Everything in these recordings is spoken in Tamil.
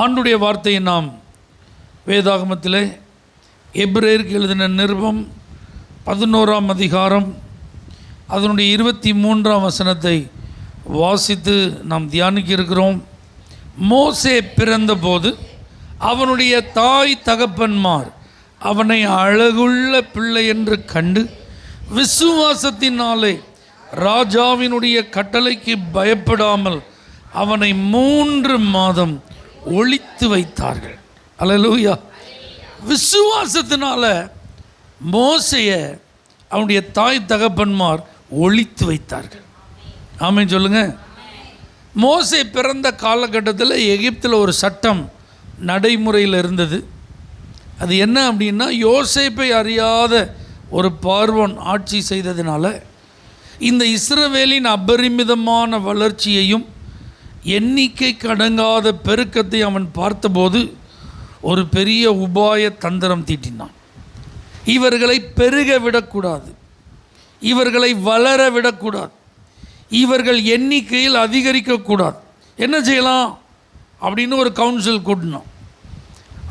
ஆண்டுடைய வார்த்தையை நாம் வேதாகமத்திலே எபிரேயருக்கு எழுதின நிருபம் 11ஆம் அதிகாரம் அதனுடைய 23ஆம் வசனத்தை வாசித்து நாம் தியானிக்க இருக்கிறோம். மோசே பிறந்தபோது அவனுடைய தாய் தகப்பன்மார் அவனை அழகுள்ள பிள்ளை என்று கண்டு விசுவாசத்தினாலே ராஜாவினுடைய கட்டளைக்கு பயப்படாமல் அவனை 3 மாதம் ஒளித்து வைத்தார்கள். அல்லேலூயா. விசுவாசத்தினால மோசேய அவனுடைய தாய் தகப்பன்மார் ஒளித்து வைத்தார்கள். ஆமென் சொல்லுங்க. மோசே பிறந்த காலகட்டத்தில் எகிப்தில் ஒரு சட்டம் நடைமுறையில் இருந்தது. அது என்ன அப்படின்னா, யோசேப்பை அறியாத ஒரு பார்வோன் ஆட்சி செய்ததினால இந்த இஸ்ரவேலின் அபரிமிதமான வளர்ச்சியையும் எண்ணிக்கை கடங்காத பெருக்கத்தை அவன் பார்த்தபோது ஒரு பெரிய உபாய தந்திரம் தீட்டினான். இவர்களை பெருக விடக்கூடாது, இவர்களை வளர விடக்கூடாது, இவர்கள் எண்ணிக்கையில் அதிகரிக்கக்கூடாது. என்ன செய்யலாம் அப்படின்னு ஒரு கவுன்சில் கூட்டினோம்.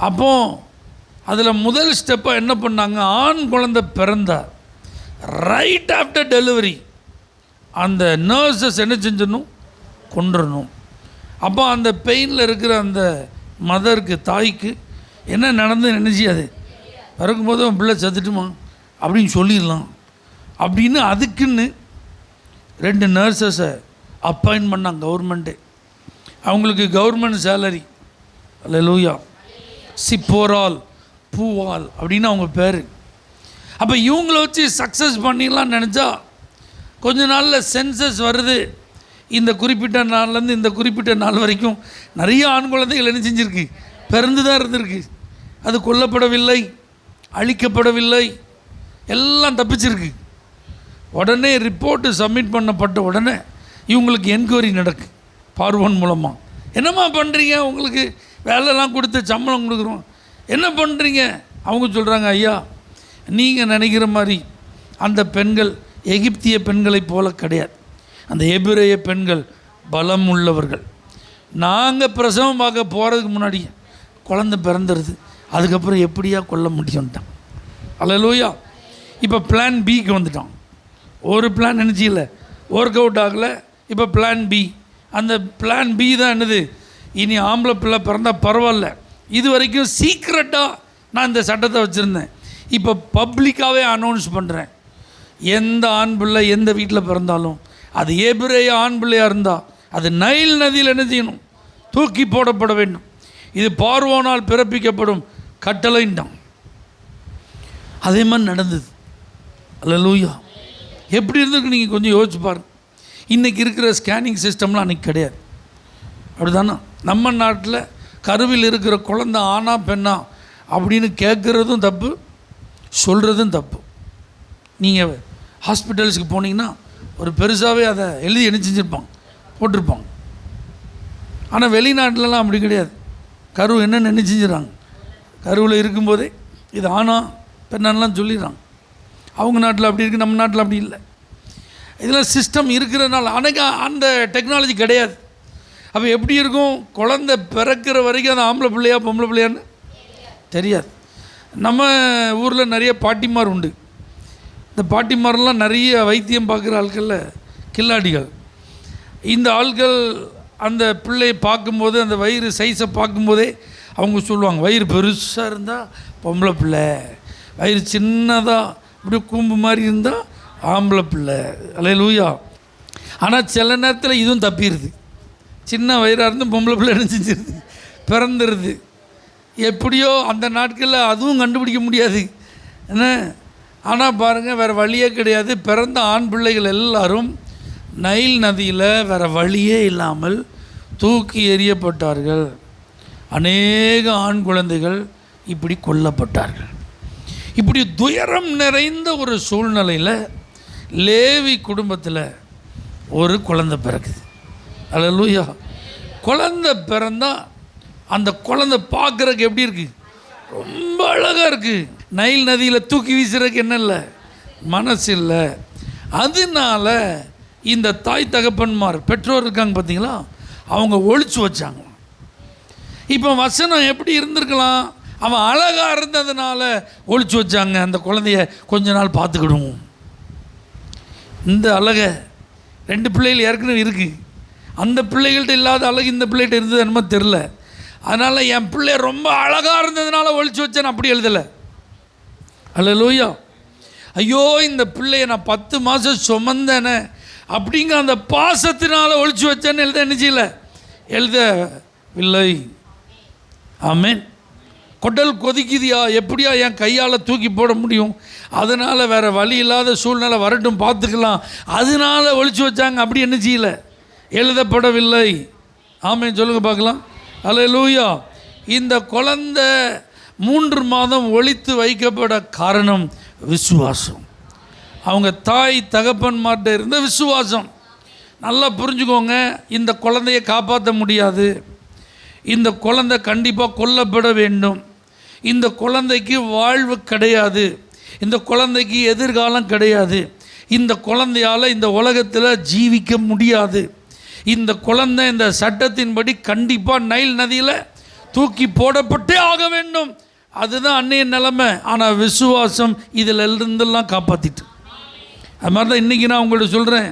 அப்போ அதில் முதல் ஸ்டெப்பாக என்ன பண்ணாங்க, ஆண் குழந்தை பிறந்த ரைட் ஆஃப்டர் டெலிவரி அந்த நர்சஸ் என்ன செஞ்சிடணும், கொண்டுடணும். அப்போ அந்த பெயினில் இருக்கிற அந்த மதருக்கு, தாய்க்கு என்ன நடந்து நினச்சியாது பிறக்கும்போது அவன் பிள்ளை செத்துட்டுமா அப்படின்னு சொல்லிடலாம் அப்படின்னு அதுக்குன்னு 2 நர்சஸை அப்பாயின்ட் பண்ணாங்க கவர்மெண்ட்டே. அவங்களுக்கு கவர்மெண்ட் சேலரி. அல்லேலூயா. சிப்போரால் பூவால் அப்படின்னு அவங்க பேர். அப்போ இவங்கள வச்சு சக்ஸஸ் பண்ணிடலாம்னு நினச்சா கொஞ்ச நாளில் சென்சஸ் வருது. இந்த குறிப்பிட்ட நாள்லேருந்து இந்த குறிப்பிட்ட நாள் வரைக்கும் நிறைய ஆண் குழந்தைகள் என்ன செஞ்சுருக்கு, பிறந்து தான் இருந்திருக்கு. அது கொல்லப்படவில்லை, அழிக்கப்படவில்லை, எல்லாம் தப்பிச்சிருக்கு. உடனே ரிப்போர்ட்டு சப்மிட் பண்ணப்பட்ட உடனே இவங்களுக்கு என்கொயரி நடக்கு பார்வோன் மூலமாக. என்னம்மா பண்ணுறீங்க, உங்களுக்கு வேலைலாம் கொடுத்து சம்பளம் கொடுக்குறோம், என்ன பண்ணுறீங்க? அவங்க சொல்கிறாங்க, ஐயா நீங்கள் நினைக்கிற மாதிரி அந்த பெண்கள் எகிப்திய பெண்களைப் போல கிடையாது. அந்த எபிரேய பெண்கள் பலம் உள்ளவர்கள். நாங்கள் பிரசவம் பார்க்க போகிறதுக்கு முன்னாடி குழந்தை பிறந்துடுது, அதுக்கப்புறம் எப்படியா கொல்ல முடியும்ட்டான். அல்லேலூயா. இப்போ பிளான் பிக்கு வந்துட்டான். ஒரு பிளான் நினச்சில ஒர்க் அவுட் ஆகலை, இப்போ பிளான் பி. அந்த பிளான் பி தான் என்னது, இனி ஆம்பளை பிள்ளை பிறந்தால் பரவாயில்ல. இது வரைக்கும் சீக்ரெட்டாக நான் இந்த சட்டத்தை வச்சுருந்தேன், இப்போ பப்ளிக்காகவே அனௌன்ஸ் பண்ணுறேன். எந்த ஆண் பிள்ளை எந்த வீட்டில் பிறந்தாலும் அது எபிரேய ஆண் பிள்ளையாக இருந்தால் அது நைல் நதியில் என்ன செய்யணும், தூக்கி போடப்பட வேண்டும். இது பார்வோனால் பிறப்பிக்கப்படும் கட்டளைன்ட்டான். அதே மாதிரி நடந்தது. அல்லேலூயா. எப்படி இருந்திருக்கு நீங்கள் கொஞ்சம் யோசிச்சு பாருங்க. இன்றைக்கி இருக்கிற ஸ்கேனிங் சிஸ்டம்லாம் அன்றைக்கி கிடையாது. அப்படி தானே? நம்ம நாட்டில் கருவில் இருக்கிற குழந்தை ஆனா பெண்ணா அப்படின்னு கேட்குறதும் தப்பு, சொல்கிறதும் தப்பு. நீங்கள் ஹாஸ்பிட்டல்ஸுக்கு போனீங்கன்னா ஒரு பெருசாகவே அதை எழுதி என்ன செஞ்சுருப்பாங்க, போட்டிருப்பாங்க. ஆனால் வெளிநாட்டிலலாம் அப்படி கிடையாது. கரு என்னென்னு என்ன செஞ்சிடறாங்க, கருவில் இருக்கும்போதே இது ஆனா பெண்ணான்லாம் சொல்லிடுறாங்க. அவங்க நாட்டில் அப்படி இருக்குது, நம்ம நாட்டில் அப்படி இல்லை. இதெல்லாம் சிஸ்டம் இருக்கிறதுனால. அன்றைக்கி அந்த டெக்னாலஜி கிடையாது. அப்போ எப்படி இருக்கும், குழந்தை பிறக்கிற வரைக்கும் அந்த ஆம்பளை பிள்ளையா பொம்பளை பிள்ளையான்னு தெரியாது. நம்ம ஊரில் நிறைய பாட்டிமார் உண்டு. இந்த பாட்டிமாரெலாம் நிறைய வைத்தியம் பார்க்குற ஆட்களில் கில்லாடிகள். இந்த ஆட்கள் அந்த பிள்ளையை பார்க்கும்போது, அந்த வயிறு சைஸை பார்க்கும்போதே அவங்க சொல்லுவாங்க, வயிறு பெருசாக இருந்தால் பொம்பளை பிள்ளை, வயிறு சின்னதாக இப்படி கூம்பு மாதிரி இருந்தால் ஆம்பளை பிள்ளை. அல்லேலூயா. ஆனால் சில நேரத்தில் இதுவும் தப்பிடுது. சின்ன வயிறாக இருந்து பொம்பளை பிள்ளை என்ன செஞ்சிருது, பிறந்துடுது. எப்படியோ அந்த நாட்களில் அதுவும் கண்டுபிடிக்க முடியாது என்ன. ஆனால் பாருங்கள், வேறு வழியே கிடையாது. பிறந்த ஆண் பிள்ளைகள் எல்லாரும் நைல் நதியில் வேறு வழியே இல்லாமல் தூக்கி எறியப்பட்டார்கள். அநேக ஆண் குழந்தைகள் இப்படி கொல்லப்பட்டார்கள். இப்படி துயரம் நிறைந்த ஒரு சூழ்நிலையில் லேவி குடும்பத்தில் ஒரு குழந்தை பிறக்குது. அல்லேலூயா. குழந்தை பிறந்தால் அந்த குழந்தை பார்க்குறதுக்கு எப்படி இருக்குது, ரொம்ப அழகாக இருக்குது. நைல் நதியில் தூக்கி வீசுறதுக்கு என்ன இல்லை, மனசு இல்லை. அதனால இந்த தாய் தகப்பன்மார் பெற்றோர் இருக்காங்க பார்த்தீங்களா, அவங்க ஒழிச்சு வச்சாங்க. இப்போ வசனம் எப்படி இருந்திருக்கலாம்? அவன் அழகாக இருந்ததுனால ஒழிச்சு வச்சாங்க, அந்த குழந்தைய கொஞ்ச நாள் பார்த்துக்கிடுவோம். இந்த அழகை 2 பிள்ளைகள் ஏற்கனவே இருக்குது, அந்த பிள்ளைகள்கிட்ட இல்லாத அழகு இந்த பிள்ளைகிட்ட இருந்தது என்னமோ தெரில. அதனால் என் பிள்ளை ரொம்ப அழகாக இருந்ததுனால ஒழிச்சு வச்சேன் அப்படி எழுதலை. அல்லேலூயா. ஐயோ இந்த பிள்ளைய நான் 10 மாதம் சுமந்தேனே அப்படிங்கிற அந்த பாசத்தினால ஒழிச்சு வச்சேன்னு என்ன செய்யல, எழுதவில்லை. ஆமென். குடல் கொதிக்குதியா, எப்படியா என் கையால் தூக்கி போட முடியும், அதனால் வேறு வழி இல்லாத சூழ்நிலை வரட்டும் பார்த்துக்கலாம், அதனால ஒழிச்சு வச்சாங்க அப்படி என்ன செய்யலை, எழுதப்படவில்லை. ஆமென் சொல்லுங்க பார்க்கலாம். அல்லேலூயா. இந்த குழந்தை 3 மாதம் ஒழித்து வைக்கப்பட காரணம் விசுவாசம். அவங்க தாய் தகப்பன்மார்ட்ட இருந்த விசுவாசம். நல்லா புரிஞ்சுக்கோங்க, இந்த குழந்தையை காப்பாற்ற முடியாது, இந்த குழந்தை கண்டிப்பாக கொல்லப்பட வேண்டும், இந்த குழந்தைக்கு வாழ்வு கிடையாது, இந்த குழந்தைக்கு எதிர்காலம் கிடையாது, இந்த குழந்தையால் இந்த உலகத்தில் ஜீவிக்க முடியாது, இந்த குழந்தை இந்த சட்டத்தின்படி கண்டிப்பாக நைல் நதியில் தூக்கி போடப்பட்டே ஆக வேண்டும். அதுதான் அன்னைய நிலைமை. ஆனால் விசுவாசம் இதில் இருந்தெல்லாம் காப்பாற்றிட்டு. அது மாதிரி தான் இன்றைக்கி நான் உங்கள்கிட்ட சொல்கிறேன்,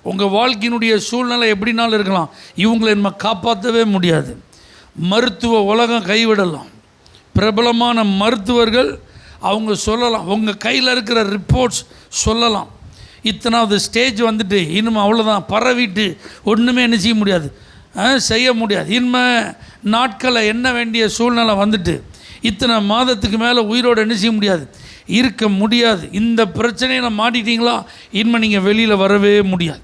உங்கள் வாழ்க்கையினுடைய சூழ்நிலை எப்படினாலும் இருக்கலாம், இவங்களை நம்ம காப்பாற்றவே முடியாது. மருத்துவ உலகம் கைவிடலாம், பிரபலமான மருத்துவர்கள் அவங்க சொல்லலாம், உங்கள் கையில் இருக்கிற ரிப்போர்ட்ஸ் சொல்லலாம், இத்தனாவது ஸ்டேஜ் வந்துட்டு இன்னும் அவ்வளோதான், பரவிட்டு ஒன்றுமே என்ன செய்ய முடியாது, செய்ய முடியாது, இனிமே நாட்களை எண்ண வேண்டிய சூழ்நிலை வந்துட்டு இத்தனை மாதத்துக்கு மேலே உயிரோடு என்ன செய்ய முடியாது, இருக்க முடியாது, இந்த பிரச்சனையை மாட்டிட்டீங்களா இனிமே நீங்கள் வெளியில் வரவே முடியாது,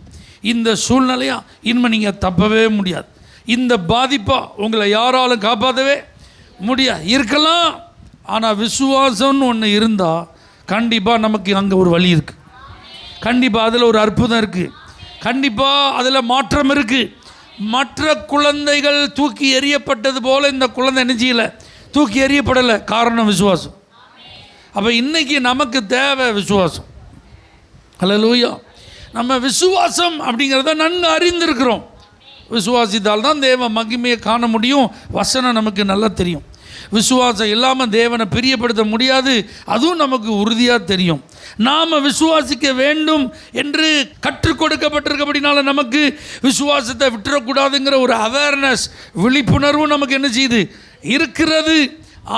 இந்த சூழ்நிலையாக இனிமே நீங்கள் தப்பவே முடியாது, இந்த பாதிப்பாக உங்களை யாராலும் காப்பாற்றவே முடியாது இருக்கலாம். ஆனால் விசுவாசம்னு ஒன்று இருந்தால் கண்டிப்பாக நமக்கு அங்கே ஒரு வழி இருக்குது, கண்டிப்பாக அதில் ஒரு அற்புதம் இருக்குது, கண்டிப்பாக அதில் மாற்றம் இருக்குது. மற்ற குழந்தைகள் தூக்கி எறியப்பட்டது போல் இந்த குழந்தை என்ன செய்யலை, தூக்கி எறியப்படலை. காரணம் விசுவாசம். அப்போ இன்றைக்கி நமக்கு தேவை விசுவாசம். அல்லேலூயா. நம்ம விசுவாசம் அப்படிங்கிறத நன்கு அறிந்திருக்கிறோம். விசுவாசித்தால் தான் தேவ மகிமையை காண முடியும். வசனம் நமக்கு நல்லா தெரியும். விசுவாசம் இல்லாமல் தேவனை பிரியப்படுத்த முடியாது, அதுவும் நமக்கு உறுதியாக தெரியும். நாம் விசுவாசிக்க வேண்டும் என்று கற்றுக் கொடுக்கப்பட்டிருக்கப்படினால நமக்கு விசுவாசத்தை விட்டுறக்கூடாதுங்கிற ஒரு அவேர்னஸ், விழிப்புணர்வு நமக்கு என்ன செய்யுது, இருக்கிறது.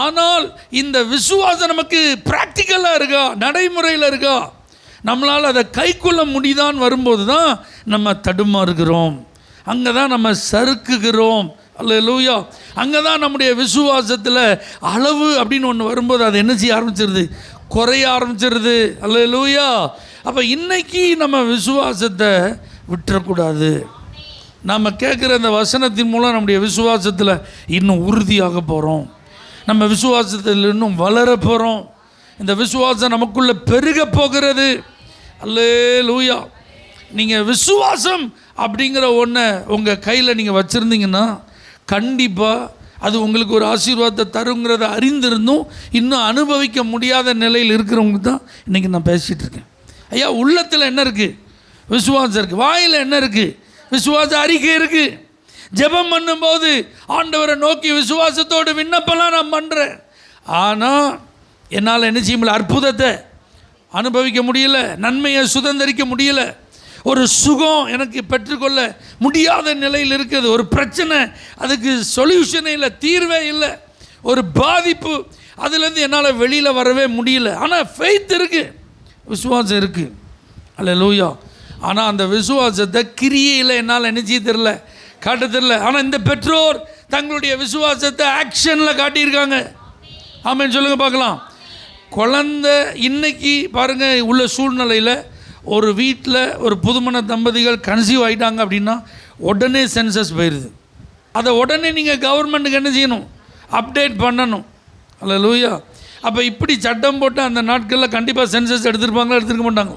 ஆனால் இந்த விசுவாசம் நமக்கு ப்ராக்டிக்கலாக இருக்கா, நடைமுறையில் இருக்கா, நம்மளால் அதை கைக்கொள்ள முடியுதான்னு வரும்போது தான் நம்ம தடுமாறுகிறோம், அங்கே தான் நம்ம சறுக்குகிறோம். அல்லேலூயா. அங்கே தான் நம்முடைய விசுவாசத்தில் அளவு அப்படின்னு ஒன்று வரும்போது அது என்ன செய்ய ஆரம்பிச்சிருது, குறைய ஆரம்பிச்சிருது. அல்லேலூயா. அப்போ இன்றைக்கி நம்ம விசுவாசத்தை விட்டுறக்கூடாது. நம்ம கேட்குற அந்த வசனத்தின் மூலம் நம்முடைய விசுவாசத்தில் இன்னும் உறுதியாக போகிறோம், நம்ம விசுவாசத்தில் இன்னும் வளர போகிறோம், இந்த விசுவாசம் நமக்குள்ளே பெருக போகிறது. அல்லேலூயா. நீங்கள் விசுவாசம் அப்படிங்கிற ஒன்றை உங்கள் கையில் நீங்கள் வச்சுருந்தீங்கன்னா கண்டிப்பாக அது உங்களுக்கு ஒரு ஆசீர்வாதத்தை தருங்கிறத அறிந்திருந்தும் இன்னும் அனுபவிக்க முடியாத நிலையில் இருக்கிறவங்க தான் இன்றைக்கி நான் பேசிகிட்டு இருக்கேன். ஐயா, உள்ளத்தில் என்ன இருக்குது, விசுவாசம் இருக்குது. வாயில் என்ன இருக்குது, விசுவாச அறிக்கை இருக்குது. ஜெபம் பண்ணும்போது ஆண்டவரை நோக்கி விசுவாசத்தோடு விண்ணப்பம்லாம் நான் பண்ணுறேன், ஆனால் என்னால் என்ன செய்ய முடியல, அற்புதத்தை அனுபவிக்க முடியல, நன்மையை சுதந்திரிக்க முடியல, ஒரு சுகம் எனக்கு பெற்றுக்கொள்ள முடியாத நிலையில் இருக்குது, ஒரு பிரச்சனை அதுக்கு சொல்யூஷனே இல்லை, தீர்வே இல்லை, ஒரு பாதிப்பு, அதுலேருந்து என்னால் வெளியில் வரவே முடியல. ஆனால் ஃபெய்த் இருக்குது, விசுவாசம் இருக்குது. அல்லேலூயா. ஆனால் அந்த விசுவாசத்தை கிரியையில் என்னால் என்ன செய்ய தெரில, காட்ட தெரில. ஆனால் இந்த பெற்றோர் தங்களுடைய விசுவாசத்தை ஆக்ஷனில் காட்டியிருக்காங்க. ஆமென் சொல்லுங்கள் பார்க்கலாம். குழந்தை இன்னைக்கு பாருங்கள் உள்ள சூழ்நிலையில் ஒரு வீட்டில் ஒரு புதுமண தம்பதிகள் கன்சீவ் ஆகிட்டாங்க அப்படின்னா உடனே சென்சஸ் போயிடுது. அதை உடனே நீங்கள் கவர்மெண்ட்டுக்கு என்ன செய்யணும், அப்டேட் பண்ணணும். அல்லேலூயா. அப்போ இப்படி சட்டம் போட்டு அந்த நாட்களில் கண்டிப்பாக சென்சஸ் எடுத்துருப்பாங்களா, எடுத்துருக்க மாட்டாங்க,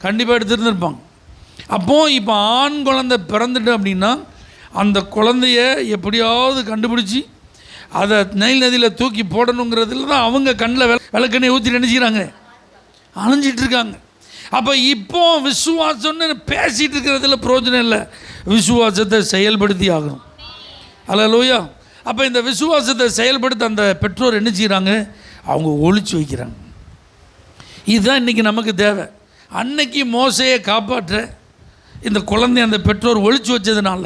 கண்டிப்பாக எடுத்துருந்துருப்பாங்க. அப்போது இப்போ ஆண் குழந்தை பிறந்துட்டு அப்படின்னா அந்த குழந்தைய எப்படியாவது கண்டுபிடிச்சி அதை நைல் நதியில் தூக்கி போடணுங்கிறதுல தான் அவங்க கண்ணில் விளக்கெண்ணெய் ஊற்றி நினைச்சிக்கிறாங்க, அணைஞ்சிட்ருக்காங்க. அப்போ இப்போ விசுவாசம்னு பேசிகிட்டு இருக்கிறதுல பிரயோஜனம் இல்லை, விசுவாசத்தை செயல்படுத்தி ஆகணும். அல்லேலூயா. அப்போ இந்த விசுவாசத்தை செயல்படுத்த அந்த பெற்றோர் என்ன செய்கிறாங்க? அவங்க ஒளிச்சு வைக்கிறாங்க. இதுதான் இன்றைக்கி நமக்கு தேவை. அன்னைக்கு மோசையை காப்பாற்ற இந்த குழந்தை அந்த பெற்றோர் ஒளிச்சு வச்சதுனால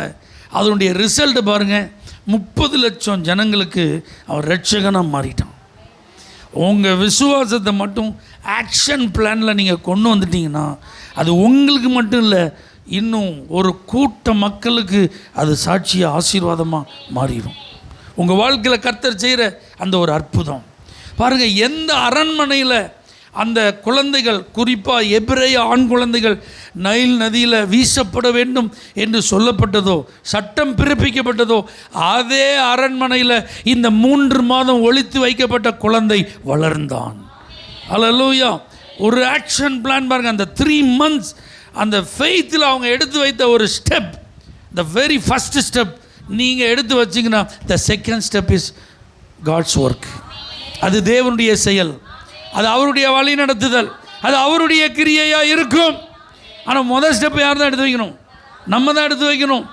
அதனுடைய ரிசல்ட்டு பாருங்கள், 30 லட்சம் ஜனங்களுக்கு அவன் ரட்சகனாக மாறிட்டான். உங்கள் விசுவாசத்தை மட்டும் ஆக்ஷன் பிளானில் நீங்கள் கொண்டு வந்துட்டீங்கன்னா அது உங்களுக்கு மட்டும் இல்லை, இன்னும் ஒரு கூட்ட மக்களுக்கு அது சாட்சியாக ஆசீர்வாதமாக மாறிடும். உங்கள் வாழ்க்கையில் கர்த்தர் செய்கிற அந்த ஒரு அற்புதம் பாருங்கள். எந்த அரண்மனையில் அந்த குழந்தைகள், குறிப்பாக எபிரேய ஆண் குழந்தைகள் நைல் நதியில் வீசப்பட வேண்டும் என்று சொல்லப்பட்டதோ, சட்டம் பிறப்பிக்கப்பட்டதோ, அதே அரண்மனையில் இந்த 3 மாதம் ஒளித்து வைக்கப்பட்ட குழந்தை வளர்ந்தான். அல்லேலூயா. ஒரு ஆக்ஷன் பிளான் பாருங்கள். அந்த 3 months அந்த ஃபெய்த்தில் அவங்க எடுத்து வைத்த ஒரு step, the very first step நீங்கள் எடுத்து வச்சிங்கன்னா the second step is God's work. அது தேவனுடைய செயல், அது அவருடைய வழி நடத்துதல், அது அவருடைய கிரியையாக இருக்கும். ஆனால் முதல் ஸ்டெப் யார் தான் எடுத்து வைக்கணும்? நம்ம தான் எடுத்து வைக்கணும்.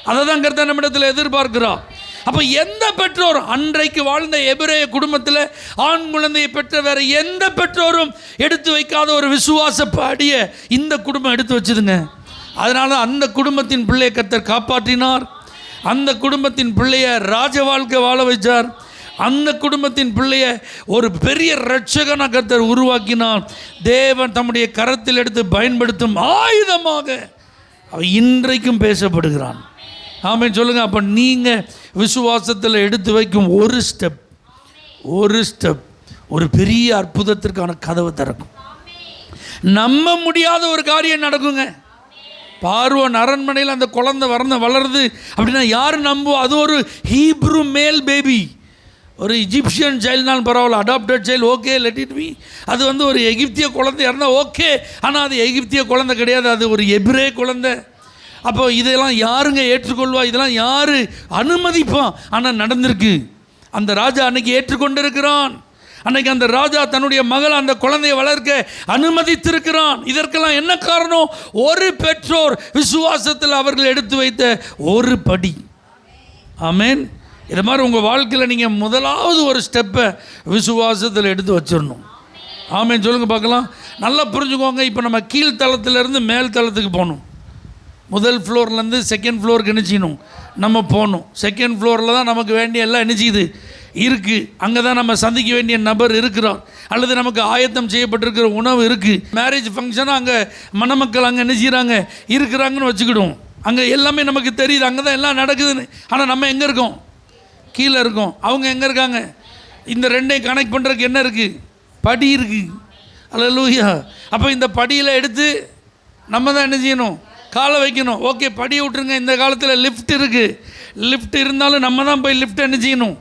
அதை தான் கர்த்தர் நம்மிடத்தில் எதிர்பார்க்கிறோம். அப்போ எந்த பெற்றோர், அன்றைக்கு வாழ்ந்த எபிரேய குடும்பத்தில் ஆண் குழந்தையை பெற்ற வேறு எந்த பெற்றோரும் எடுத்து வைக்காத ஒரு விசுவாச படியை இந்த குடும்பம் எடுத்து வச்சுதுங்க. அதனால அந்த குடும்பத்தின் பிள்ளையை கர்த்தர் காப்பாற்றினார். அந்த குடும்பத்தின் பிள்ளைய ராஜ வாழ்க்கை வாழ வைச்சார். அந்த குடும்பத்தின் பிள்ளைய ஒரு பெரிய இரட்சகனை கர்த்தர் உருவாக்கினார். தேவன் தம்முடைய கரத்தில் எடுத்து பயன்படுத்தும் ஆயுதமாக அவன் இன்றைக்கும் பேசப்படுகிறான். ஆமென் சொல்லுங்கள். அப்போ நீங்கள் விசுவாசத்தில் எடுத்து வைக்கும் ஒரு ஸ்டெப் ஒரு பெரிய அற்புதத்திற்கான கதவை திறக்கும். நம்ப முடியாத ஒரு காரியம் நடக்குங்க. பார்வோன் அரண்மனையில் அந்த குழந்தை வளருது அப்படின்னா யார் நம்புவோம்? அது ஒரு ஹீப்ரு மேல் பேபி, ஒரு இஜிப்சியன் சைல்டுனாலும் பரவாயில்ல, adopted child, okay, let it be. அது ஒரு எகிப்திய குழந்தை இருந்தால் ஓகே, ஆனால் அது எகிப்திய குழந்தை கிடையாது, அது ஒரு எபிரே குழந்தை. அப்போ இதெல்லாம் யாருங்க ஏற்றுக்கொள்வா? இதெல்லாம் யார் அனுமதிப்பான்? ஆனால் நடந்திருக்கு. அந்த ராஜா அன்னைக்கு ஏற்றுக்கொண்டிருக்கிறான். அன்னைக்கு அந்த ராஜா தன்னுடைய மகள் அந்த குழந்தையை வளர்க்க அனுமதித்திருக்கிறான். இதற்கெல்லாம் என்ன காரணம்? ஒரு பெற்றோர் விசுவாசத்தில் அவர்கள் எடுத்து வைத்த ஒரு படி. ஆமென். இது மாதிரி உங்கள் வாழ்க்கையில் நீங்கள் முதலாவது ஒரு ஸ்டெப்பை விசுவாசத்தில் எடுத்து வச்சிடணும். ஆமென் சொல்லுங்கள் பார்க்கலாம். நல்லா புரிஞ்சுக்கோங்க. இப்போ நம்ம கீழ்த்தளத்திலேருந்து மேல் தளத்துக்கு போகணும். முதல் ஃப்ளோர்லேருந்து செகண்ட் ஃப்ளோருக்கு என்ன செய்யணும்? நம்ம போகணும். செகண்ட் ஃப்ளோரில் தான் நமக்கு வேண்டிய எல்லாம் என்ன செய்யுது இருக்குது. அங்கே தான் நம்ம சந்திக்க வேண்டிய நபர் இருக்கிறார், அல்லது நமக்கு ஆயத்தம் செய்யப்பட்டிருக்கிற உணவு இருக்குது. மேரேஜ் ஃபங்க்ஷனாக அங்கே மணமக்கள் அங்கே என்ன செய்கிறாங்க இருக்கிறாங்கன்னு வச்சுக்கிடுவோம். அங்கே எல்லாமே நமக்கு தெரியுது, அங்கே தான் எல்லாம் நடக்குதுன்னு. ஆனால் நம்ம எங்கே இருக்கோம்? கீழே இருக்கோம். அவங்க எங்கே இருக்காங்க? இந்த ரெண்டையும் கனெக்ட் பண்ணுறதுக்கு என்ன இருக்குது? படி இருக்குது. அல்லேலூயா. அப்போ இந்த படியில் எடுத்து நம்ம தான் என்ன செய்யணும்? காலை வைக்கணும். ஓகே, படியை விட்டுருங்க. இந்த காலத்தில் லிஃப்ட் இருக்குது. லிஃப்ட் இருந்தாலும் நம்ம தான் போய் லிஃப்ட் என்ன செய்யணும்?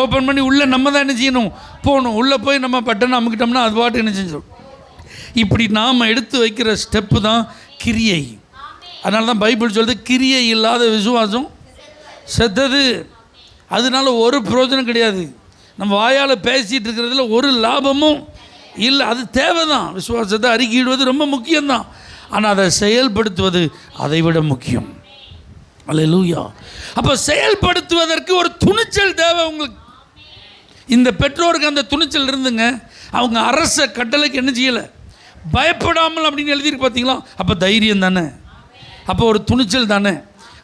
ஓப்பன் பண்ணி உள்ளே நம்ம தான் என்ன செய்யணும்? போகணும். உள்ளே போய் நம்ம பட்டனை அமுக்கிட்டோம்னா அது பாட்டு என்ன செஞ்சோம். இப்படி நாம் எடுத்து வைக்கிற ஸ்டெப்பு தான் கிரியை. அதனால தான் பைபிள் சொல்லுது, கிரியை இல்லாத விசுவாசம் செத்தது. அதனால ஒரு பிரயோஜனம் கிடையாது. நம்ம வாயால் பேசிகிட்டு இருக்கிறதுல ஒரு லாபமும் இல்லை. அது தேவை தான். விசுவாசத்தை அறிக்கையிடுவது ரொம்ப முக்கியம்தான். ஆனால் அதை செயல்படுத்துவது அதை விட முக்கியம். அல்லேலூயா. அப்போ செயல்படுத்துவதற்கு ஒரு துணிச்சல் தேவை உங்களுக்கு. இந்த பெற்றோருக்கு அந்த துணிச்சல் இருந்துங்க. அவங்க அரச கட்டளைக்கு என்ன செய்யலை, பயப்படாமல் அப்படின்னு எழுதியிருக்கு பார்த்தீங்களா? அப்போ தைரியம் தானே, அப்போ ஒரு துணிச்சல் தானே,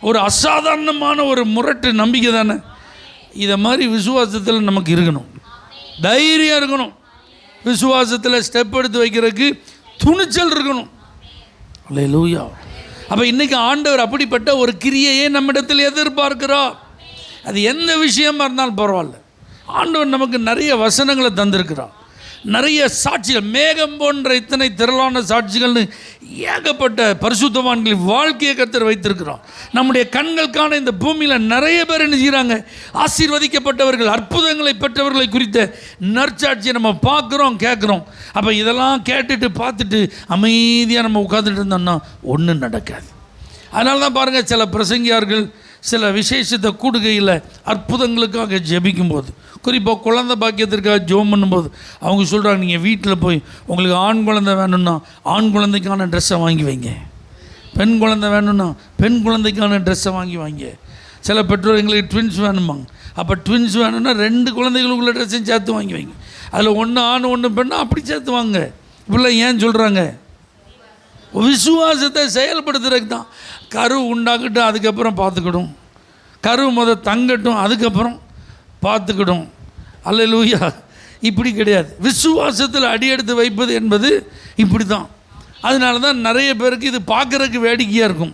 ஒரு அசாதாரணமான ஒரு முரட்டு நம்பிக்கை தானே. இதை மாதிரி விசுவாசத்தில் நமக்கு இருக்கணும், தைரியம் இருக்கணும். விசுவாசத்தில் ஸ்டெப் எடுத்து வைக்கிறதுக்கு துணிச்சல் இருக்கணும். அல்லேலூயா. அப்போ இன்றைக்கி ஆண்டவர் அப்படிப்பட்ட ஒரு கிரியையை நம்மிடத்தில் எதிர்பார்க்கிறார். அது எந்த விஷயமா இருந்தாலும் பரவாயில்ல. ஆண்டவர் நமக்கு நிறைய வசனங்களை தந்திருக்கிறார், நிறைய சாட்சிகள், மேகம் போன்ற இத்தனை திரளான சாட்சிகள்னு ஏகப்பட்ட பரிசுத்தவான்களின் வாழ்க்கையை கர்த்தர் வைத்திருக்கிறோம். நம்முடைய கண்களுக்கான இந்த பூமியில் நிறைய பேர் என்ன செய்கிறாங்க, ஆசீர்வதிக்கப்பட்டவர்கள், அற்புதங்களை பெற்றவர்களை குறித்த நற்சாட்சியை நம்ம பார்க்குறோம், கேட்குறோம். அப்போ இதெல்லாம் கேட்டுட்டு பார்த்துட்டு அமைதியாக நம்ம உட்காந்துட்டு இருந்தோம்னா ஒன்றும் நடக்காது. அதனால தான் பாருங்கள், சில பிரசங்கியார்கள் சில விசேஷத்தை கூடுகையில் அற்புதங்களுக்காக ஜெபிக்கும்போது, குறிப்பாக குழந்தை பாக்கியத்திற்காக ஜெபம் பண்ணும்போது அவங்க சொல்கிறாங்க, நீங்கள் வீட்டில் போய் உங்களுக்கு ஆண் குழந்தை வேணும்னா ஆண் குழந்தைக்கான ட்ரெஸ்ஸை வாங்கி வைங்க, பெண் குழந்தை வேணும்னா பெண் குழந்தைக்கான ட்ரெஸ்ஸை வாங்கி வைங்க. சில பெற்றோர் எங்களுக்கு ட்வின்ஸ் வேணுமாங்க, அப்போ ட்வின்ஸ் வேணும்னா 2 குழந்தைகளுக்குள்ள ட்ரெஸ்ஸையும் சேர்த்து வாங்கி வைங்க. அதில் ஒன்று ஆண் ஒன்று பெண்ணா அப்படி சேர்த்து வாங்க. இப்படிலாம் ஏன் சொல்கிறாங்க? விசுவாசத்தை செயல்படுத்துறதுக்கு தான். கரு உண்டாக்கட்டும், அதுக்கப்புறம் பார்த்துக்கிடும். கரு தங்கட்டும், அதுக்கப்புறம் பார்த்துக்கிடும். அல்லேலூயா. இப்படி கிடையாது. விசுவாசத்தில் அடியெடுத்து வைப்பது என்பது இப்படி தான். அதனால தான் நிறைய பேருக்கு இது பார்க்குறதுக்கு வேடிக்கையாக இருக்கும்.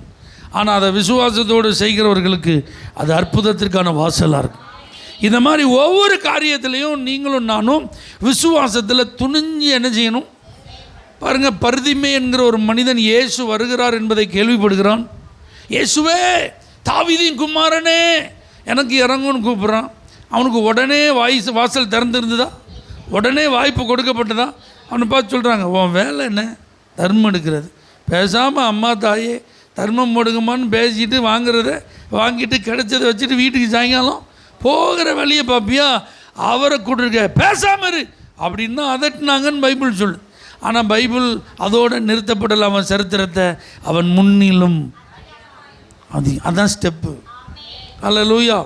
ஆனால் அதை விசுவாசத்தோடு செய்கிறவர்களுக்கு அது அற்புதத்திற்கான வாசலாக இருக்கும். இந்த மாதிரி ஒவ்வொரு காரியத்திலையும் நீங்களும் நானும் விசுவாசத்தில் துணிஞ்சு என்ன செய்யணும் பாருங்கள். பர்திமை என்கிற ஒரு மனிதன் இயேசு வருகிறார் என்பதை கேள்விப்படுகிறான். இயேசுவே, தாவீதின் குமாரனே, எனக்கு இறங்குன்னு கூப்பிட்றான். அவனுக்கு உடனே வாசல் திறந்துருந்துதா? உடனே வாய்ப்பு கொடுக்கப்பட்டதா? அவனை பார்த்து சொல்கிறாங்க, உன் வேலை என்ன? தர்மம் எடுக்கிறது. பேசாமல் அம்மா தாயே தர்மம் போடுங்கம்மான்னு பேசிட்டு வாங்குறத வாங்கிட்டு கிடைச்சதை வச்சுட்டு வீட்டுக்கு சாயங்காலம் போகிற வழியை பார்ப்பியா? அவரை கூட்டிருக்க, பேசாமல் இரு அப்படின்னா அதட்டினாங்கன்னு பைபிள் சொல்லு. ஆனால் பைபிள் அதோடு நிறுத்தப்படலை. அவன் சரித்திரத்தை அவன் முன்னிலும் அதான் ஸ்டெப்பு. அல்லேலூயா.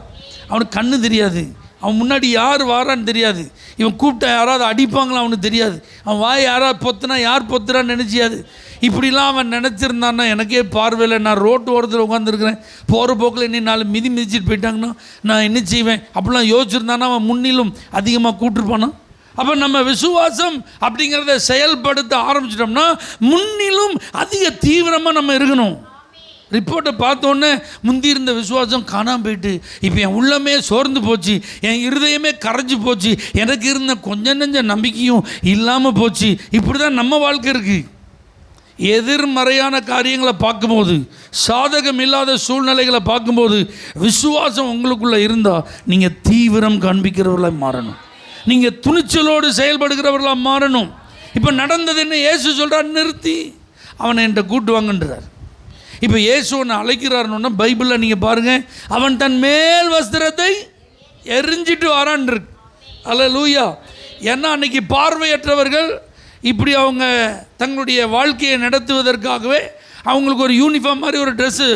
அவனுக்கு கண்ணு தெரியாது, அவன் முன்னாடி யார் வாரான்னு தெரியாது, இவன் கூப்பிட்டா யாராவது அடிப்பாங்களா அவனுக்கு தெரியாது, அவன் வாய் யாராவது பொத்துனா யார் பொத்துறான்னு நினச்சியாது. இப்படிலாம் அவன் நினச்சிருந்தான்னா எனக்கே பார்வையில் நான் ரோட்டு ஓரத்தில் உட்காந்துருக்கிறேன், போகிற போக்கில் இன்னும் 4 மிதிச்சிட்டு போயிட்டாங்கன்னா நான் என்ன செய்வேன் அப்படிலாம் யோசிச்சிருந்தானா அவன் முன்னிலும் அதிகமாக கூப்பிட்டுருப்பானா? அப்போ நம்ம விசுவாசம் அப்படிங்கிறத செயல்படுத்த ஆரம்பிச்சிட்டோம்னா முன்னிலும் அதிக தீவிரமாக நம்ம இருக்கணும். ரிப்போர்ட்டை பார்த்தோன்னே முந்தி இருந்த விசுவாசம் காணாமல் போயிட்டு இப்போ என் உள்ளமே சோர்ந்து போச்சு, என் இருதயமே கரைஞ்சி போச்சு, எனக்கு இருந்த கொஞ்சம் நெஞ்ச நம்பிக்கையும் இல்லாமல் போச்சு. இப்படி தான் நம்ம வாழ்க்கை இருக்குது. எதிர்மறையான காரியங்களை பார்க்கும்போது, சாதகம் இல்லாத சூழ்நிலைகளை பார்க்கும்போது விசுவாசம் உங்களுக்குள்ளே இருந்தால் நீங்கள் தீவிரம் காண்பிக்கிறவர்களாக மாறணும், நீங்கள் துணிச்சலோடு செயல்படுகிறவர்களாக மாறணும். இப்போ நடந்தது என்ன? இயேசு சொல்கிறார், நிறுத்தி அவனை என்கிட்ட கூட்டுவாங்கன்றார். இப்போ இயேசு ஒன்று அழைக்கிறாருன்னா பைபிளில் நீங்கள் பாருங்கள், அவன் தன் மேல் வஸ்திரத்தை எரிஞ்சிட்டு வரான்ருக்கு. அல்லேலூயா. ஏன்னா அன்றைக்கி பார்வையற்றவர்கள் இப்படி அவங்க தங்களுடைய வாழ்க்கையை நடத்துவதற்காகவே அவங்களுக்கு ஒரு யூனிஃபார்ம் மாதிரி ஒரு ட்ரெஸ்ஸு,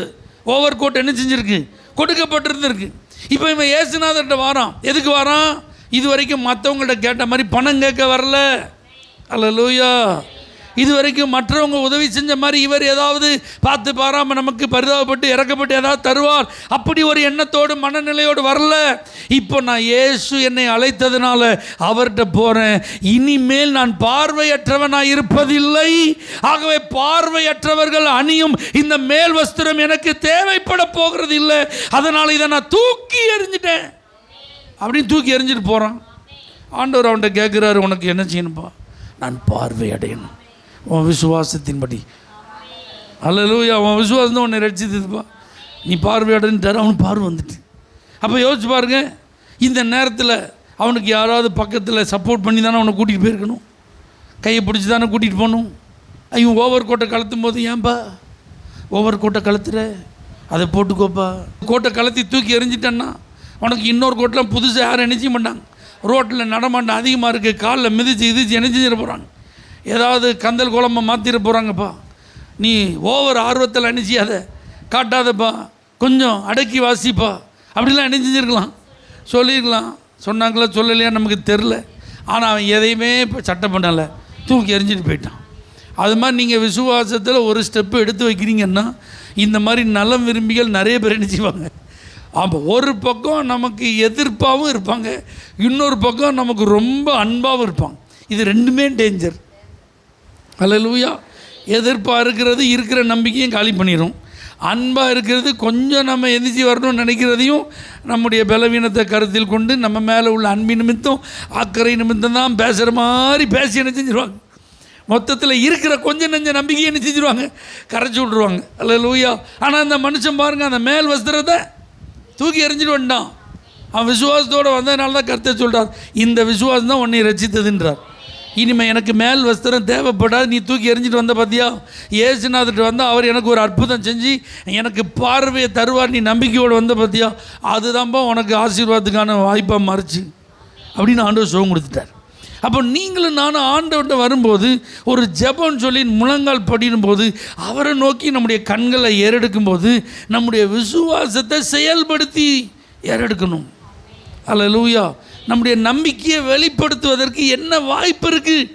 ஓவர் கோட் என்ன செஞ்சுருக்கு, கொடுக்கப்பட்டிருந்துருக்கு. இப்போ இவன் இயேசுநாதர்கிட்ட வாரான். எதுக்கு வாரான்? இது வரைக்கும் மற்றவங்கள்ட்ட கேட்ட மாதிரி பணம் கேட்க வரல. அல்லேலூயா. இது வரைக்கும் மற்றவங்க உதவி செஞ்ச மாதிரி இவர் ஏதாவது பார்த்து பாராமல் நமக்கு பரிதாபப்பட்டு இறக்கப்பட்டு ஏதாவது தருவார் அப்படி ஒரு எண்ணத்தோடு மனநிலையோடு வரல. இப்போ நான் இயேசு என்னை அழைத்ததுனால அவர்கிட்ட போகிறேன். இனிமேல் நான் பார்வையற்றவனாக இருப்பதில்லை. ஆகவே பார்வையற்றவர்கள் அணியும் இந்த மேல் வஸ்திரம் எனக்கு தேவைப்பட போகிறது இல்லை. அதனால் இதை நான் தூக்கி எறிஞ்சிட்டேன் அப்படின்னு தூக்கி எறிஞ்சிட்டு போகிறான். ஆண்டவர் அவன்கிட்ட கேட்குறாரு, உனக்கு என்ன செய்யணும்பா? நான் பார்வை அடையணும் உன் விசுவாசத்தின்படி. அல்லேலூயா. உன் விசுவாசம் தான் உன்னை ரட்சித்ததுப்பா, நீ பார்வையாடுன்ட்டார். அவனுக்கு பார்வை வந்துட்டு. அப்போ யோசிச்சு பாருங்க, இந்த நேரத்தில் அவனுக்கு யாராவது பக்கத்தில் சப்போர்ட் பண்ணி தானே அவனை கூட்டிகிட்டு போயிருக்கணும், கையை பிடிச்சி தானே கூட்டிகிட்டு போகணும். இவன் ஓவர் கோட்டை கழுத்தும் போது, ஏன்பா ஓவர் கோட்டை கழுத்துற, அதை போட்டுக்கோப்பா. கோட்டை கழுத்தி தூக்கி எறிஞ்சிட்டேன்னா உனக்கு இன்னொரு கோட்டெலாம் புதுசாக யாரும் நினைச்ச மாட்டாங்க. ரோட்டில் நடமாட்டம் அதிகமாக இருக்குது, காலில் மிதிச்சு என்ன செஞ்சிட போகிறாங்க, ஏதாவது கந்தல் குழம்ப மாற்றிட போகிறாங்கப்பா. நீ ஓவர் ஆர்வத்தில் அணிச்சியாத காட்டாதப்பா, கொஞ்சம் அடக்கி வாசிப்பா அப்படிலாம் அணிஞ்சிருக்கலாம், சொல்லியிருக்கலாம். சொன்னாங்களா சொல்லலையா நமக்கு தெரில. ஆனால் அவன் எதையுமே இப்போ சட்டம் பண்ணலை, தூக்கி எறிஞ்சிட்டு போயிட்டான். அது மாதிரி நீங்கள் விசுவாசத்தில் ஒரு ஸ்டெப்பு எடுத்து வைக்கிறீங்கன்னா இந்த மாதிரி நலம் விரும்பிகள் நிறைய பேர் என்ன செய்வாங்க. அப்போ ஒரு பக்கம் நமக்கு எதிர்ப்பாகவும் இருப்பாங்க, இன்னொரு பக்கம் நமக்கு ரொம்ப அன்பாகவும் இருப்பாங்க. இது ரெண்டுமே டேஞ்சர். அல்லேலூயா. எதிர்ப்பாக இருக்கிறது இருக்கிற நம்பிக்கையும் காலி பண்ணிடும். அன்பாக இருக்கிறது கொஞ்சம் நம்ம எந்திரிச்சு வரணும்னு நினைக்கிறதையும் நம்முடைய பலவீனத்தை கருத்தில் கொண்டு நம்ம மேலே உள்ள அன்பின் நிமித்தம் அக்கறை நிமித்தம் தான் பேசுகிற மாதிரி பேசி என்ன செஞ்சிருவாங்க. மொத்தத்தில் இருக்கிற கொஞ்சம் நெஞ்ச நம்பிக்கையை என்ன செஞ்சிருவாங்க, கரைச்சி விட்ருவாங்க. அல்லேலூயா. ஆனால் அந்த மனுஷன் பாருங்கள், அந்த மேல் வஸ்திரத்தை தூக்கி எறிஞ்சிட்டு வந்துட்டான். அவன் விசுவாசத்தோடு வந்ததுனால தான் கர்த்தர் சொல்கிறார், இந்த விசுவாசம் தான் உன்னை ரட்சித்ததுன்றார். இனிமேல் எனக்கு மேல் வஸ்திரம் தேவைப்படாது, நீ தூக்கி எறிஞ்சிட்டு வந்த பார்த்தியா, இயேசுநாதர்கிட்ட வந்தால் அவர் எனக்கு ஒரு அற்புதம் செஞ்சு எனக்கு பார்வையை தருவார், நீ நம்பிக்கையோடு வந்த பார்த்தியா, அதுதான்ப்பா உனக்கு ஆசீர்வாதத்துக்கான வாய்ப்பாக மாறிச்சு அப்படின்னு ஆண்டவர் சுகம் கொடுத்துட்டார். அப்போ நீங்களும் நானும் ஆண்டவர்கிட்ட வரும்போது ஒரு ஜெபம்னு சொல்லி முழங்கால் படிடும் போது அவரை நோக்கி நம்முடைய கண்களை ஏறெடுக்கும் போது நம்முடைய விசுவாசத்தை செயல்படுத்தி ஏறெடுக்கணும். அல்லேலூயா. நம்முடைய நம்பிக்கையை வெளிப்படுத்துவதற்கு என்ன வாய்ப்பு இருக்குது,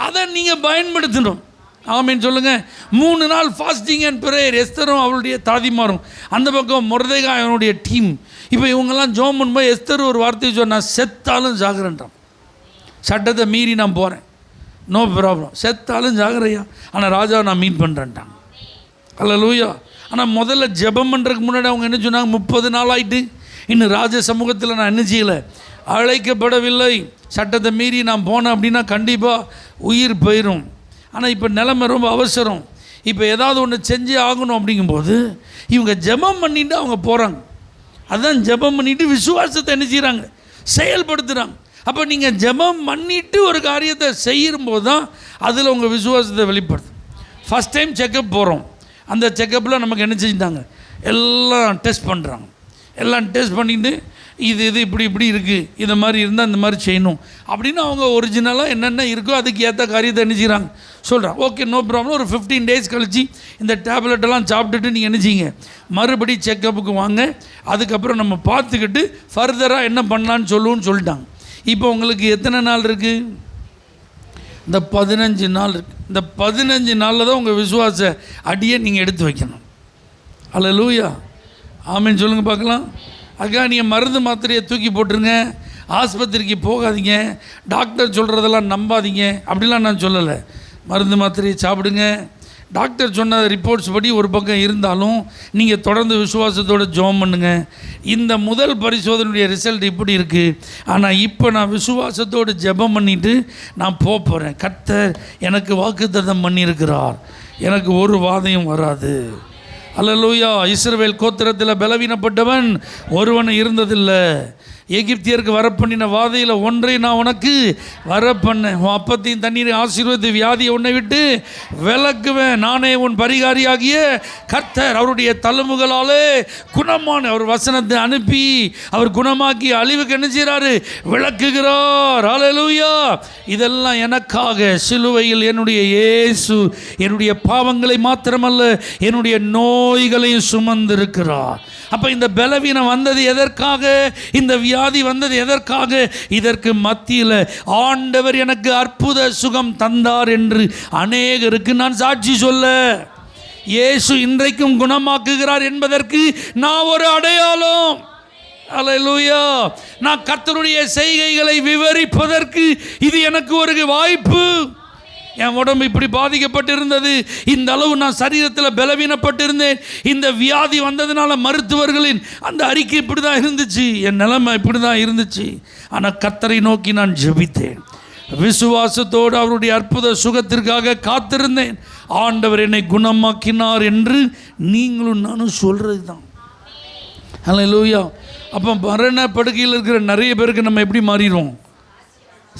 அதை நீங்கள் பயன்படுத்தணும். ஆமீன் சொல்லுங்கள். 3 நாள் ஃபாஸ்டிங் அண்ட் ப்ரேயர். எஸ்தரும் அவளுடைய தாதிமாரும், அந்த பக்கம் மொர்தெகாய் அவனுடைய டீம். இப்போ இவங்கெல்லாம் ஜோம் பண்ணும்போது எஸ்தர் ஒரு வார்த்தையை சொன்னால், செத்தாலும் ஜாகிரன்றான். சட்டத்தை மீறி நான் போகிறேன், நோ ப்ராப்ளம், செத்தாலும் ஜாகிரையா, ஆனால் ராஜாவை நான் மீட் பண்ணுறேன்ட்டான். அல்லேலூயா. ஆனால் முதல்ல ஜெபம் பண்ணுறதுக்கு முன்னாடி அவங்க என்ன சொன்னாங்க, 30 நாள் ஆகிட்டு இன்னும் ராஜ சமூகத்தில் நான் என்ன செய்யலை, அழைக்கப்படவில்லை, சட்டத்தை மீறி நான் போனேன் அப்படின்னா கண்டிப்பாக உயிர் போயிடும். ஆனால் இப்போ நிலைமை ரொம்ப அவசரம், இப்போ ஏதாவது ஒன்று செஞ்சே ஆகணும். அப்படிங்கும்போது இவங்க ஜெபம் பண்ணிட்டு அவங்க போகிறாங்க. அதுதான் ஜெபம் பண்ணிவிட்டு விசுவாசத்தை என்ன செய்கிறாங்க, செயல்படுத்துகிறாங்க. அப்போ நீங்கள் ஜெபம் பண்ணிவிட்டு ஒரு காரியத்தை செய்யும்போது தான் அதில் உங்கள் விசுவாசத்தை வெளிப்படுத்தும். ஃபஸ்ட் டைம் செக்கப் போகிறோம், அந்த செக்கப்பில் நமக்கு என்ன செஞ்சுட்டாங்க, எல்லாம் டெஸ்ட் பண்ணுறாங்க. எல்லாம் டெஸ்ட் பண்ணிட்டு இது இப்படி இருக்குது, இந்த மாதிரி இருந்தால் இந்த மாதிரி செய்யணும் அப்படின்னு அவங்க ஒரிஜினலாக என்னென்ன இருக்கோ அதுக்கு ஏற்ற காரியத்தை என்ன செய்கிறாங்க சொல்கிறாங்க. Okay, no problem. ஒரு 15 டேஸ் கழித்து இந்த டேப்லெட்டெல்லாம் சாப்பிட்டுட்டு நீங்கள் என்ன செய்யுங்க, மறுபடி செக்கப்புக்கு வாங்க, அதுக்கப்புறம் நம்ம பார்த்துக்கிட்டு ஃபர்தராக என்ன பண்ணலான்னு சொல்லிட்டாங்க. இப்போ உங்களுக்கு எத்தனை நாள் இருக்குது, இந்த 15 நாள் இருக்குது. இந்த 15 நாளில் தான் உங்கள் விசுவாச அடியை நீங்கள் எடுத்து வைக்கணும். அல்லேலூயா. ஆமீன் சொல்லுங்கள் பார்க்கலாம். அதுக்காக நீங்கள் மருந்து மாத்திரையை தூக்கி போட்டுருங்க, ஆஸ்பத்திரிக்கு போகாதீங்க, டாக்டர் சொல்கிறதெல்லாம் நம்பாதீங்க அப்படிலாம் நான் சொல்லலை. மருந்து மாத்திரையை சாப்பிடுங்க, டாக்டர் சொன்ன ரிப்போர்ட்ஸ் படி ஒரு பக்கம் இருந்தாலும் நீங்கள் தொடர்ந்து விசுவாசத்தோடு ஜெபம் பண்ணுங்கள். இந்த முதல் பரிசோதனையுடைய ரிசல்ட் இப்படி இருக்குது, ஆனால் இப்போ நான் விசுவாசத்தோடு ஜெபம் பண்ணிவிட்டு நான் போகிறேன். கர்த்தர் எனக்கு வாக்குத்தத்தம் பண்ணியிருக்கிறார், எனக்கு ஒரு வாதையும் வராது. அல்லேலூயா. இஸ்ரவேல் கோத்திரத்தில் பலவீனப்பட்டவன் ஒருவன் இருந்ததில்லை. எகிப்தியருக்கு வரப்பண்ணின வாதையில் ஒன்றை நான் உனக்கு வரப்பண்ணேன். உன் அப்பத்தையும் தண்ணீரை ஆசீர்வதித்து வியாதியை உன்னை விட்டு விலக்குவேன். நானே உன் பரிகாரியாகிய கர்த்தர். அவருடைய தழும்புகளாலே குணமான அவர் வசனத்தை அனுப்பி அவர் குணமாக்கி அழிவுக்கு என்ன செய்கிறாரு, விளக்குகிறார். அல்லேலூயா. இதெல்லாம் எனக்காக சிலுவையில் என்னுடைய இயேசு என்னுடைய பாவங்களை மாத்திரமல்ல என்னுடைய நோய்களையும் சுமந்திருக்கிறார். அப்போ இந்த பலவீனம் வந்தது எதற்காக, இந்த வியாதி வந்தது எதற்காக, இதற்கு மத்தியில் ஆண்டவர் எனக்கு அற்புத சுகம் தந்தார் என்று அநேகருக்கு நான் சாட்சி சொல்ல, இயேசு இன்றைக்கும் குணமாக்குகிறார் என்பதற்கு நான் ஒரு அடையாளம். அல்லேலூயா. நான் கர்த்தருடைய செய்கைகளை விவரிப்பதற்கு இது எனக்கு ஒரு வாய்ப்பு. என் உடம்பு இப்படி பாதிக்கப்பட்டிருந்தது, இந்த அளவு நான் சரீரத்தில் பலவீனப்பட்டிருந்தேன், இந்த வியாதி வந்ததுனால மருத்துவர்களின் அந்த அறிக்கை இப்படி தான் இருந்துச்சு, என் நிலைமை இப்படி தான் இருந்துச்சு. ஆனால் கர்த்தரை நோக்கி நான் ஜெபித்தேன், விசுவாசத்தோடு அவருடைய அற்புத சுகத்திற்காக காத்திருந்தேன். ஆண்டவர் என்னை குணமாக்கினார் என்று நீங்களும் நானும் சொல்கிறது தான். அல்லேலூயா. அப்போ மரண படுக்கையில் இருக்கிற நிறைய பேருக்கு நம்ம எப்படி மாறிடுவோம்,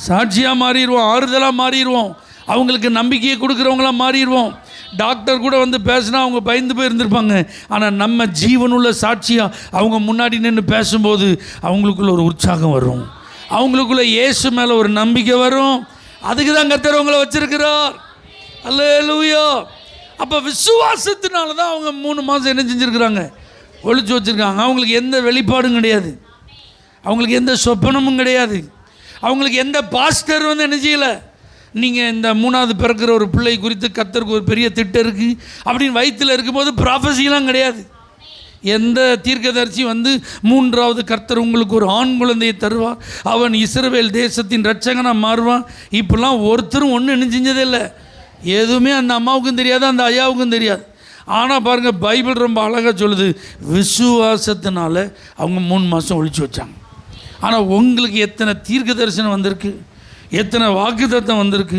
சாட்சியாக மாறிடுவோம், ஆறுதலாக மாறிடுவோம், அவங்களுக்கு நம்பிக்கையை கொடுக்குறவங்களாம் மாறிடுவோம். டாக்டர் கூட வந்து பேசினா அவங்க பயந்து போய் இருந்திருப்பாங்க. ஆனால் நம்ம ஜீவனுள்ள சாட்சியாக அவங்க முன்னாடி நின்று பேசும்போது அவங்களுக்குள்ள ஒரு உற்சாகம் வரும், அவங்களுக்குள்ள இயேசு மேலே ஒரு நம்பிக்கை வரும். அதுக்கு தான் கர்த்தர் அவங்கள வச்சிருக்கிறார். அல்லேலூயா. அப்போ விசுவாசத்தினால தான் அவங்க 3 மாதம் என்ன செஞ்சுருக்கிறாங்க, ஒழிச்சு வச்சுருக்காங்க. அவங்களுக்கு எந்த வெளிப்பாடும் கிடையாது, அவங்களுக்கு எந்த சொப்பனமும் கிடையாது, அவங்களுக்கு எந்த பாஸ்டர் வந்து என்ன செய்யலை. நீங்கள் இந்த 3வது பிறக்கிற ஒரு பிள்ளை குறித்து கர்த்தருக்கு ஒரு பெரிய திட்டம் இருக்குது அப்படின்னு வயிற்றில் இருக்கும்போது ப்ராஃபஸிலாம் கிடையாது. எந்த தீர்க்கதரிசி வந்து 3வது கர்த்தர் உங்களுக்கு ஒரு ஆண் குழந்தையை தருவார், அவன் இஸ்ரவேல் தேசத்தின் இரட்சகனாக மாறுவான், இப்படிலாம் ஒருத்தரும் ஒன்றும் என்ன செஞ்சதே இல்லை. எதுவுமே அந்த அம்மாவுக்கும் தெரியாது, அந்த ஐயாவுக்கும் தெரியாது. ஆனால் பாருங்கள், பைபிள் ரொம்ப அழகாக சொல்லுது, விசுவாசத்தினால அவங்க 3 மாதம் ஒழிச்சு வச்சாங்க. ஆனால் உங்களுக்கு எத்தனை தீர்க்க தரிசனம் வந்திருக்கு, எத்தனை வாக்குத்தத்தம் வந்திருக்கு,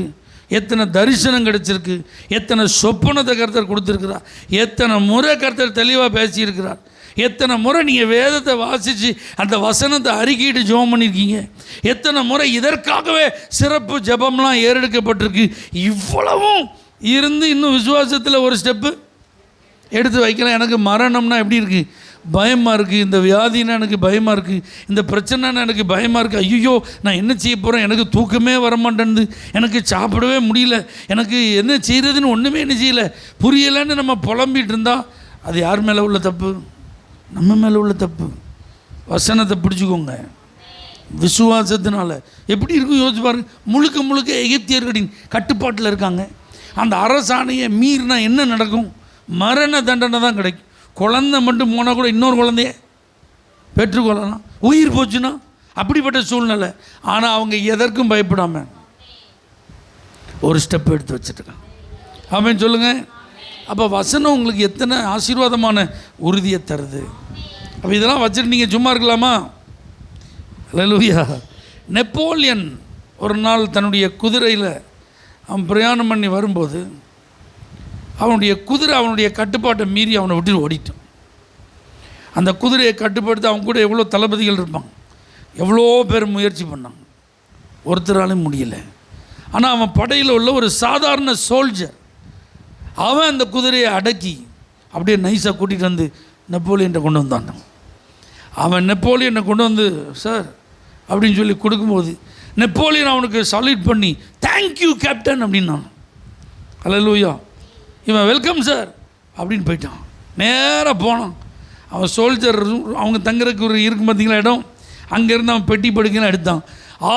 எத்தனை தரிசனம் கிடைச்சிருக்கு, எத்தனை சொப்பனத்தை கர்த்தர் கொடுத்துருக்கிறார், எத்தனை முறை கர்த்தர் தெளிவாக பேசியிருக்கிறார், எத்தனை முறை நீங்கள் வேதத்தை வாசித்து அந்த வசனத்தை அறிக்கையிட்டு ஜெபம் பண்ணியிருக்கீங்க, எத்தனை முறை இதற்காகவே சிறப்பு ஜெபம்லாம் ஏறெடுக்கப்பட்டிருக்கு. இவ்வளவும் இருந்து இன்னும் விசுவாசத்தில் ஒரு ஸ்டெப்பு எடுத்து வைக்கலாம். எனக்கு மரணம்னா எப்படி இருக்குது, பயமாக இருக்குது, இந்த வியாதினா எனக்கு பயமாக இருக்குது, இந்த பிரச்சனைனா எனக்கு பயமாக இருக்குது, ஐயோ நான் என்ன செய்ய போகிறேன், எனக்கு தூக்கமே வரமாட்டேன்து, எனக்கு சாப்பிடவே முடியல, எனக்கு என்ன செய்கிறதுன்னு ஒன்றுமே என்ன செய்யலை, புரியலைன்னு நம்ம புலம்பிகிட்டு இருந்தால் அது யார் மேலே உள்ள தப்பு, நம்ம மேலே உள்ள தப்பு. வசனத்தை பிடிச்சிக்கோங்க, விசுவாசத்தினால எப்படி இருக்கும் யோசிச்சு பாருங்க. முழுக்க முழுக்க எகிப்தியர்களின் கட்டுப்பாட்டில் இருக்காங்க. அந்த அரசாணையை மீறினா என்ன நடக்கும்? மரண தண்டனை தான் கிடைக்கும். குழந்தை மட்டும் போனால் கூட இன்னொரு குழந்தைய பெற்றுக்கொள்ளலாம். உயிர் போச்சுன்னா அப்படிப்பட்ட சூழ்நிலை. ஆனால் அவங்க எதற்கும் பயப்படாமல் ஒரு ஸ்டெப் எடுத்து வச்சுருக்காங்க. ஆமென் சொல்லுங்கள். அப்போ வசனம் உங்களுக்கு எத்தனை ஆசீர்வாதமான உறுதியை தருது. அப்போ இதெல்லாம் வச்சுட்டு நீங்கள் சும்மா இருக்கலாமா? அல்லேலூயா. நெப்போலியன் ஒரு நாள் தன்னுடைய குதிரையில் அவன் பிரயாணம் பண்ணி வரும்போது அவனுடைய குதிரை அவனுடைய கட்டுப்பாட்டை மீறி அவனை விட்டு ஓடிட்டான். அந்த குதிரையை கட்டுப்படுத்த அவன் கூட எவ்வளோ தளபதிகள் இருப்பாங்க, எவ்வளோ பேர் முயற்சி பண்ணாங்க, ஒருத்தராலையும் முடியலை. ஆனால் அவன் படையில் உள்ள ஒரு சாதாரண சோல்ஜர், அவன் அந்த குதிரையை அடக்கி அப்படியே நைஸாக கூட்டிகிட்டு வந்து நெப்போலியன்ட்ட கொண்டு வந்தான். அவன் நெப்போலியனை கொண்டு வந்து சார் அப்படின்னு சொல்லி கொடுக்கும்போது நெப்போலியன் அவனுக்கு சால்யூட் பண்ணி தேங்க்யூ கேப்டன் அப்படின்னான். அல்லேலூயா. இவன் வெல்கம் சார் அப்படின்னு போயிட்டான். நேராக போனான். அவன் சோல்ஜர் அவங்க தங்குறதுக்கு ஒரு இருக்கும் பார்த்தீங்களா இடம், அங்கேருந்து அவன் பெட்டி படுக்கைலாம் எடுத்தான்.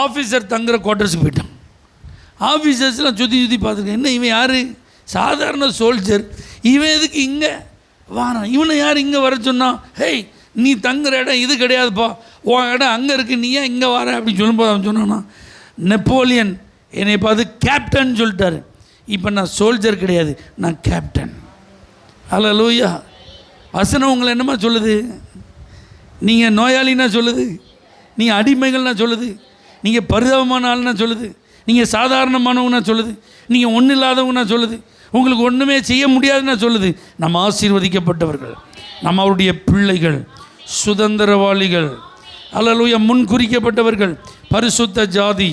ஆஃபீஸர் தங்குற குவார்ட்டர்ஸுக்கு போயிட்டான். ஆஃபீஸர்ஸ்லாம் சுற்றி பார்த்துருக்கேன். என்ன இவன் யார்? சாதாரண சோல்ஜர், இவன் எதுக்கு இங்கே வாரான்? இவனை யார் இங்கே வர சொன்னான்? ஹேய், நீ தங்குற இடம் இது கிடையாதுப்பா, உன் இடம் அங்கே இருக்குது, நீ ஏன் இங்கே வர அப்படின்னு சொல்லும்போது அவன் சொன்னான்னா, நெப்போலியன் என்னை பார்த்து கேப்டன் சொல்லிட்டாரு. இப்போ நான் சோல்ஜர் கிடையாது, நான் கேப்டன். அல்லேலூயா. வசனம் உங்களை என்னமா சொல்லுது? நீங்கள் நோயாளின்னா சொல்லுது, நீங்கள் அடிமைகள்னா சொல்லுது, நீங்கள் பரிதாபமான ஆள்னா சொல்லுது, நீங்கள் சாதாரணமானவங்கன்னா சொல்லுது, நீங்கள் ஒன்றும் இல்லாதவங்கன்னா சொல்லுது, உங்களுக்கு ஒன்றுமே செய்ய முடியாதுன்னா சொல்லுது. நம்ம ஆசீர்வதிக்கப்பட்டவர்கள், நம்ம அவருடைய பிள்ளைகள், சுதந்திரவாளிகள். அல்லேலூயா. முன் குறிக்கப்பட்டவர்கள், பரிசுத்த ஜாதி,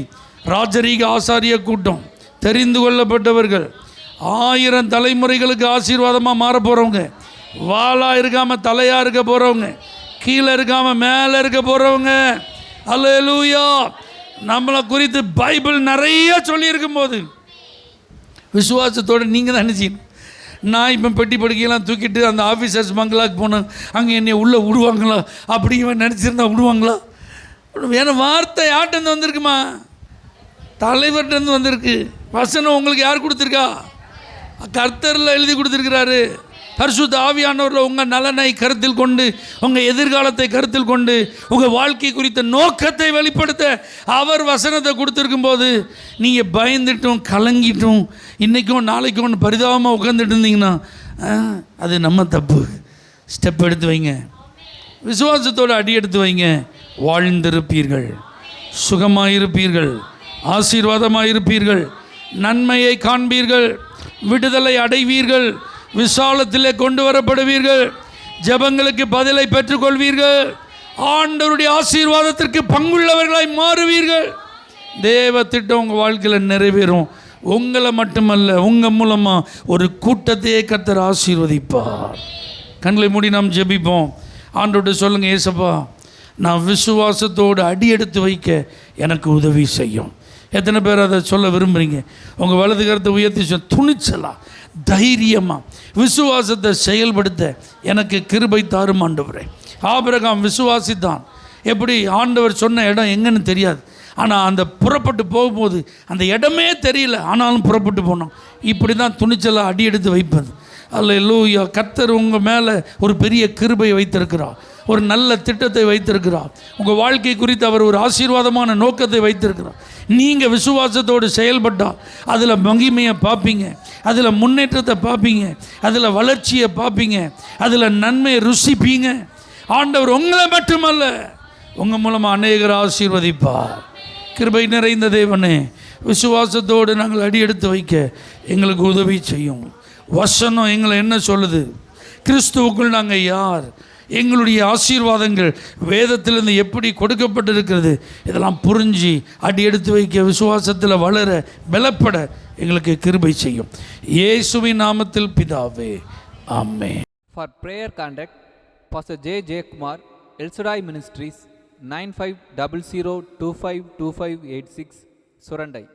ராஜரீக ஆசாரிய கூட்டம், தெரிந்து கொள்ளப்பட்டவர்கள், 1000 தலைமுறைகளுக்கு ஆசீர்வாதமாக மாற போகிறவங்க, வாளாக இருக்காமல் தலையாக இருக்க போகிறவங்க, கீழே இருக்காமல் மேலே இருக்க போகிறவங்க. அல்லேலூயா. நம்மளை குறித்து பைபிள் நிறைய சொல்லியிருக்கும் போது விசுவாசத்தோடு நீங்கள் தான் நினச்சிக்கணும். நான் இப்போ பெட்டி படுக்கையெல்லாம் தூக்கிட்டு அந்த ஆஃபீஸர்ஸ் பங்களாக்கு போனேன், அங்கே என்னை உள்ளே விடுவாங்களா அப்படி இவன் நினச்சிருந்தா விடுவாங்களா? ஏன்னா வார்த்தை யார்கிட்டருந்து வந்திருக்குமா? தலைவர்கிட்டருந்து வந்திருக்கு. வசனம் உங்களுக்கு யார் கொடுத்துருக்கா? கர்த்தரில் எழுதி கொடுத்துருக்கிறாரு. பரிசுத்த ஆவியானவரில் உங்கள் நலனை கருத்தில் கொண்டு, உங்கள் எதிர்காலத்தை கருத்தில் கொண்டு, உங்கள் வாழ்க்கை குறித்த நோக்கத்தை வெளிப்படுத்த அவர் வசனத்தை கொடுத்துருக்கும் போது நீங்கள் பயந்துட்டும் கலங்கிட்டும் இன்றைக்கும் நாளைக்கும் ஒன்று பரிதாபமாக உட்காந்துட்டு இருந்தீங்கன்னா அது நம்ம தப்பு. ஸ்டெப் எடுத்து வைங்க, விசுவாசத்தோடு அடி எடுத்து வைங்க. வாழ்ந்திருப்பீர்கள், சுகமாயிருப்பீர்கள், ஆசீர்வாதமாயிருப்பீர்கள், நன்மையை காண்பீர்கள், விடுதலை அடைவீர்கள், விசாலத்திலே கொண்டு வரப்படுவீர்கள், ஜெபங்களுக்கு பதிலை பெற்றுக்கொள்வீர்கள், ஆண்டவருடைய ஆசீர்வாதத்திற்கு பங்குள்ளவர்களாய் மாறுவீர்கள். தேவ திட்டம் உங்கள் வாழ்க்கையில் நிறைவேறும். உங்களை மட்டுமல்ல, உங்கள் மூலமாக ஒரு கூட்டத்தையே கர்த்தர் ஆசீர்வதிப்பார். கண்களை மூடி நாம் ஜெபிப்போம். ஆண்டவர்கிட்ட சொல்லுங்கள், ஏசப்பா நான் விசுவாசத்தோடு அடி எடுத்து வைக்க எனக்கு உதவி செய்யும். எத்தனை பேர் அதை சொல்ல விரும்புகிறீங்க? உங்கள் வலது கருத்தை உயர்த்தி துணிச்சலா தைரியமாக விசுவாசத்தை செயல்படுத்த எனக்கு கிருபை தாரும் ஆண்டவரே. ஆபிரகாம் விசுவாசித்தான். எப்படி? ஆண்டவர் சொன்ன இடம் எங்கன்னு தெரியாது, ஆனால் அந்த புறப்பட்டு போகும்போது அந்த இடமே தெரியல, ஆனாலும் புறப்பட்டு போனோம். இப்படி தான் துணிச்சலாக அடி எடுத்து வைப்பது. அல்லேலூயா. கர்த்தர் உங்கள் மேலே ஒரு பெரிய கிருபை வைத்திருக்கிறார், ஒரு நல்ல திட்டத்தை வைத்திருக்கிறார். உங்கள் வாழ்க்கை குறித்து அவர் ஒரு ஆசீர்வாதமான நோக்கத்தை வைத்திருக்கிறார். நீங்கள் விசுவாசத்தோடு செயல்பட்டால் அதில் மகிமையை பார்ப்பீங்க, அதில் முன்னேற்றத்தை பார்ப்பீங்க, அதில் வளர்ச்சியை பார்ப்பீங்க, அதில் நன்மையை ருசிப்பீங்க. ஆண்டவர் உங்களை மட்டுமல்ல, உங்கள் மூலமாக அநேகரை ஆசீர்வதிப்பார். கிருபை நிறைந்த தேவனே, விசுவாசத்தோடு நாங்கள் அடி எடுத்து வைக்க எங்களுக்கு உதவி செய்யும். வசனம் எங்களை என்ன சொல்லுது? கிறிஸ்துவுக்குள் நாங்கள் யார்? எங்களுடைய ஆசீர்வாதங்கள் வேதத்திலிருந்து எப்படி கொடுக்கப்பட்டிருக்கிறது? இதெல்லாம் புரிஞ்சு அடி எடுத்து வைக்க, விசுவாசத்தில் வளர, பலப்பட எங்களுக்கு கிருபை செய்யும். இயேசுவின் நாமத்தில் பிதாவே, ஆமென். For prayer contact, Pastor J. Kumar, El Shaddai Ministries, 9500252586, Surandai.